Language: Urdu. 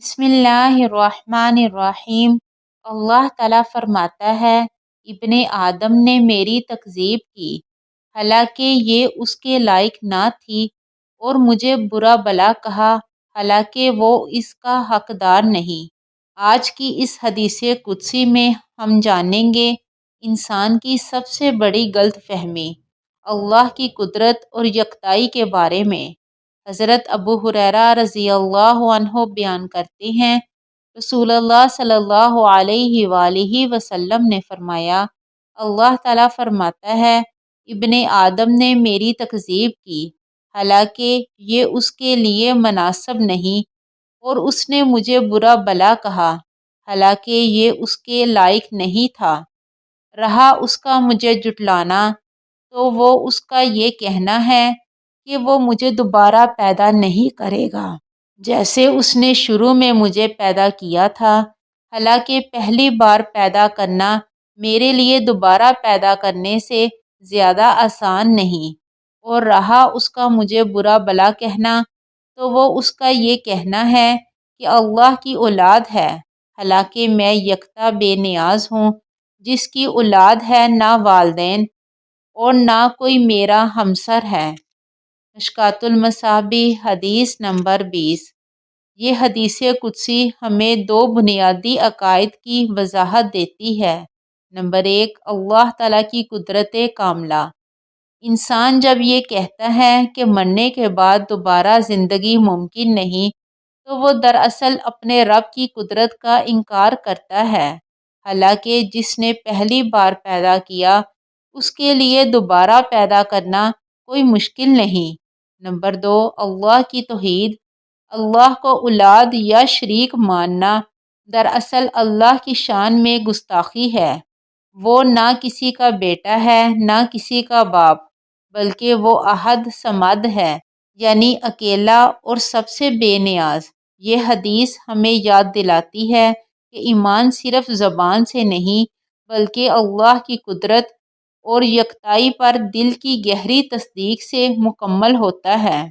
بسم اللہ الرحمن الرحیم۔ اللہ تعالیٰ فرماتا ہے، ابن آدم نے میری تکذیب کی، حالانکہ یہ اس کے لائق نہ تھی، اور مجھے برا بلا کہا، حالانکہ وہ اس کا حقدار نہیں۔ آج کی اس حدیث قدسی میں ہم جانیں گے انسان کی سب سے بڑی غلط فہمی، اللہ کی قدرت اور یکتائی کے بارے میں۔ حضرت ابو ہریرہ رضی اللہ عنہ بیان کرتے ہیں، رسول اللہ صلی اللہ علیہ وآلہ وسلم نے فرمایا، اللہ تعالیٰ فرماتا ہے، ابن آدم نے میری تکذیب کی، حالانکہ یہ اس کے لیے مناسب نہیں، اور اس نے مجھے برا بلا کہا، حالانکہ یہ اس کے لائق نہیں تھا۔ رہا اس کا مجھے جھٹلانا، تو وہ اس کا یہ کہنا ہے کہ وہ مجھے دوبارہ پیدا نہیں کرے گا، جیسے اس نے شروع میں مجھے پیدا کیا تھا، حالانکہ پہلی بار پیدا کرنا میرے لیے دوبارہ پیدا کرنے سے زیادہ آسان نہیں۔ اور رہا اس کا مجھے برا بلا کہنا، تو وہ اس کا یہ کہنا ہے کہ اللہ کی اولاد ہے، حالانکہ میں یکتا بے نیاز ہوں، جس کی اولاد ہے نہ والدین اور نہ کوئی میرا ہمسر ہے۔ مشکوٰۃ المصابیح حدیث نمبر 20۔ یہ حدیث قدسی ہمیں دو بنیادی عقائد کی وضاحت دیتی ہے۔ نمبر 1، اللہ تعالیٰ کی قدرت کاملہ۔ انسان جب یہ کہتا ہے کہ مرنے کے بعد دوبارہ زندگی ممکن نہیں، تو وہ دراصل اپنے رب کی قدرت کا انکار کرتا ہے، حالانکہ جس نے پہلی بار پیدا کیا اس کے لیے دوبارہ پیدا کرنا کوئی مشکل نہیں۔ نمبر 2، اللہ کی توحید۔ اللہ کو اولاد یا شریک ماننا دراصل اللہ کی شان میں گستاخی ہے۔ وہ نہ کسی کا بیٹا ہے نہ کسی کا باپ، بلکہ وہ احد صمد ہے، یعنی اکیلا اور سب سے بے نیاز۔ یہ حدیث ہمیں یاد دلاتی ہے کہ ایمان صرف زبان سے نہیں، بلکہ اللہ کی قدرت اور یکتائی پر دل کی گہری تصدیق سے مکمل ہوتا ہے۔